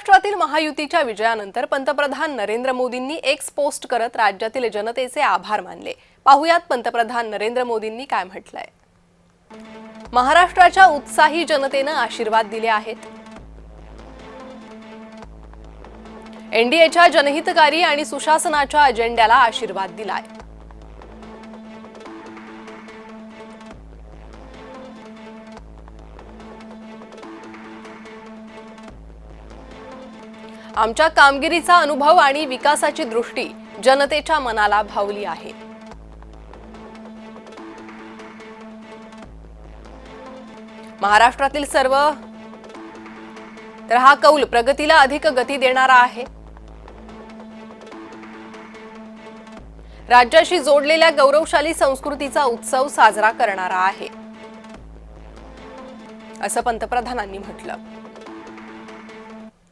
महाराष्ट्रातील महायुतीच्या विजयानंतर पंतप्रधान नरेंद्र मोदींनी एक्स पोस्ट करत राज्यातील जनतेचे आभार मानले। पाहुयात पंतप्रधान नरेंद्र मोदींनी काय म्हटलंय। महाराष्ट्राच्या उत्साही जनतेने आशीर्वाद दिले आहेत। एनडीएच्या जनहितकारी आणि सुशासनाच्या अजेंड्याला आशीर्वाद दिलाय। आमच्या कामगिरीचा अनुभव आणि विकासाची दृष्टी जनतेच्या मनाला भावली आहे। महाराष्ट्रातील सर्व हा कौल प्रगतीला अधिक गती देणारा आहे। राज्याशी जोडलेल्या गौरवशाली संस्कृतीचा उत्सव साजरा करणारा आहे, असं पंतप्रधानांनी म्हटलं।